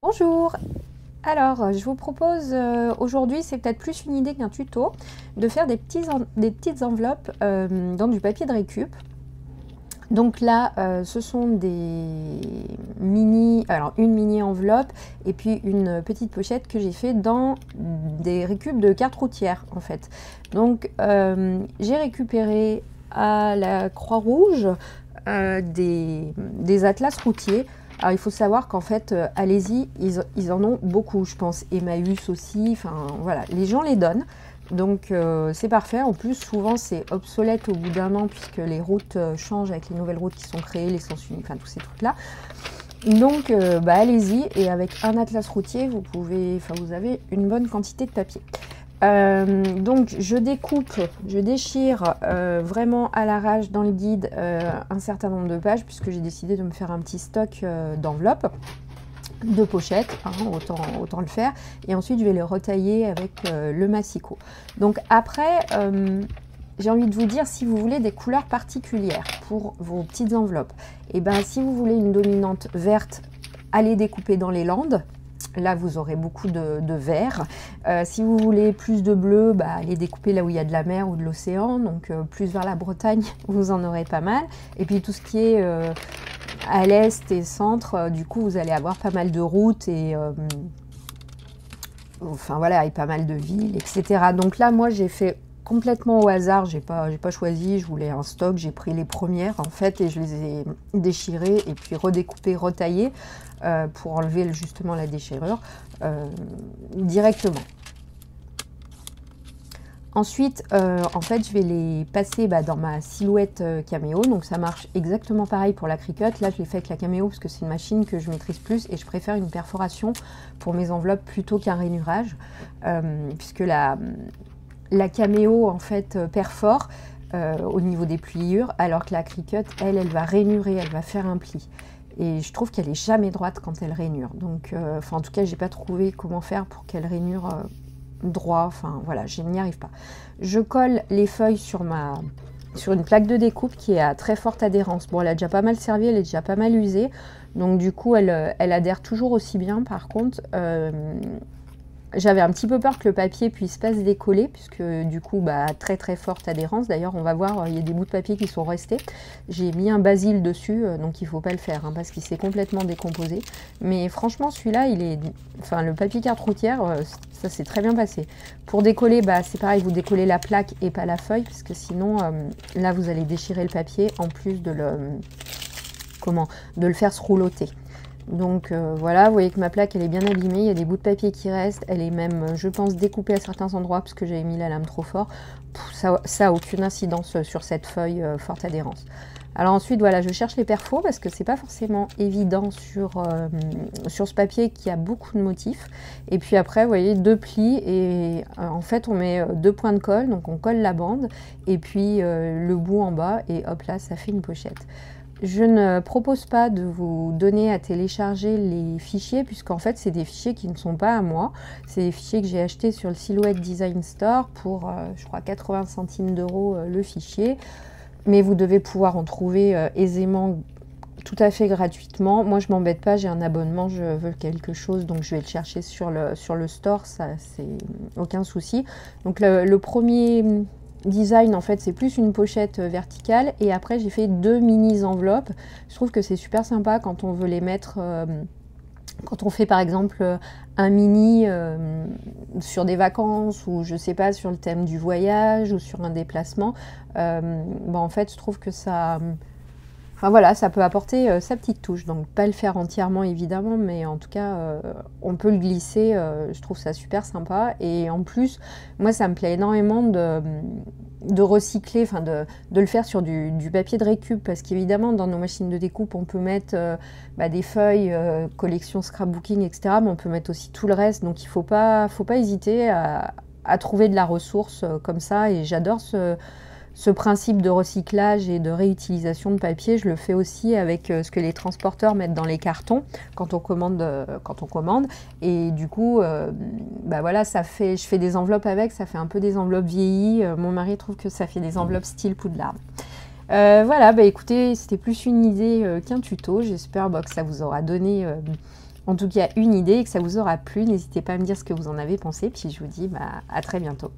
Bonjour! Alors, je vous propose aujourd'hui, c'est peut-être plus une idée qu'un tuto, de faire des petites enveloppes dans du papier de récup. Donc là, ce sont des une mini enveloppe et puis une petite pochette que j'ai fait dans des récup de cartes routières en fait. Donc j'ai récupéré à la Croix-Rouge des atlas routiers. Alors il faut savoir qu'en fait, allez-y, ils en ont beaucoup, je pense. Emmaüs aussi, enfin voilà, les gens les donnent. Donc c'est parfait. En plus, souvent c'est obsolète au bout d'un an puisque les routes changent avec les nouvelles routes qui sont créées, les sens uniques, enfin tous ces trucs-là. Donc allez-y, et avec un atlas routier, vous avez une bonne quantité de papier. Donc je déchire vraiment à l'arrache dans le guide un certain nombre de pages puisque j'ai décidé de me faire un petit stock d'enveloppes, de pochettes, hein, autant le faire, et ensuite je vais les retailler avec le massicot. Donc après, j'ai envie de vous dire, si vous voulez des couleurs particulières pour vos petites enveloppes, et ben si vous voulez une dominante verte, allez découper dans les Landes. Là, vous aurez beaucoup de vert. Si vous voulez plus de bleu, allez découper là où il y a de la mer ou de l'océan. Donc, plus vers la Bretagne, vous en aurez pas mal. Et puis, tout ce qui est à l'est et centre, du coup, vous allez avoir pas mal de routes et enfin voilà, et pas mal de villes, etc. Donc là, moi, j'ai fait complètement au hasard. J'ai pas choisi. Je voulais un stock. J'ai pris les premières en fait et je les ai déchirées et puis redécoupées, retaillées. Pour enlever justement la déchirure directement. Ensuite, en fait, je vais les passer dans ma silhouette caméo. Donc ça marche exactement pareil pour la Cricut. Là, je l'ai fait avec la caméo parce que c'est une machine que je maîtrise plus et je préfère une perforation pour mes enveloppes plutôt qu'un rainurage, puisque la caméo en fait perfore au niveau des pliures, alors que la Cricut, elle va rainurer, elle va faire un pli. Et je trouve qu'elle est jamais droite quand elle rainure. Donc, en tout cas, j'ai pas trouvé comment faire pour qu'elle rainure droit. Enfin, voilà, je n'y arrive pas. Je colle les feuilles sur une plaque de découpe qui est à très forte adhérence. Bon, elle a déjà pas mal servi, elle est déjà pas mal usée. Donc, du coup, elle adhère toujours aussi bien. Par contre, j'avais un petit peu peur que le papier puisse pas se décoller, puisque du coup, très très forte adhérence. D'ailleurs, on va voir, il y a des bouts de papier qui sont restés. J'ai mis un basil dessus, donc il faut pas le faire, hein, parce qu'il s'est complètement décomposé. Mais franchement, celui-là, le papier carte routière, ça s'est très bien passé. Pour décoller, c'est pareil, vous décollez la plaque et pas la feuille, parce que sinon, là, vous allez déchirer le papier, en plus de le faire se rouloter. Donc voilà, vous voyez que ma plaque elle est bien abîmée, il y a des bouts de papier qui restent, elle est même, je pense, découpée à certains endroits parce que j'avais mis la lame trop fort. Ça a aucune incidence sur cette feuille forte adhérence. Alors ensuite, voilà, je cherche les perfos parce que c'est pas forcément évident sur ce papier qui a beaucoup de motifs. Et puis après, vous voyez, 2 plis et en fait, on met 2 points de colle, donc on colle la bande et puis le bout en bas et hop là, ça fait une pochette. Je ne propose pas de vous donner à télécharger les fichiers puisqu'en fait c'est des fichiers qui ne sont pas à moi. C'est des fichiers que j'ai achetés sur le Silhouette Design Store pour je crois 80 centimes d'euros le fichier. Mais vous devez pouvoir en trouver aisément, tout à fait gratuitement. Moi je m'embête pas, j'ai un abonnement, je veux quelque chose donc je vais le chercher sur le store, ça c'est aucun souci. Donc le premier design en fait c'est plus une pochette verticale et après j'ai fait 2 mini enveloppes. Je trouve que c'est super sympa quand on veut les mettre quand on fait par exemple un mini sur des vacances ou je sais pas sur le thème du voyage ou sur un déplacement. En fait je trouve que ça voilà, ça peut apporter sa petite touche, donc pas le faire entièrement évidemment, mais en tout cas on peut le glisser, je trouve ça super sympa. Et en plus, moi ça me plaît énormément de recycler, de le faire sur du papier de récup, parce qu'évidemment dans nos machines de découpe on peut mettre des feuilles, collection scrapbooking, etc. Mais on peut mettre aussi tout le reste, donc il faut pas hésiter à trouver de la ressource comme ça, et j'adore ce principe de recyclage et de réutilisation de papier. Je le fais aussi avec ce que les transporteurs mettent dans les cartons quand on commande. Et du coup, voilà, je fais des enveloppes avec, ça fait un peu des enveloppes vieillies. Mon mari trouve que ça fait des enveloppes style Poudlard. Voilà, écoutez, c'était plus une idée qu'un tuto. J'espère que ça vous aura donné en tout cas une idée et que ça vous aura plu. N'hésitez pas à me dire ce que vous en avez pensé. Puis je vous dis à très bientôt.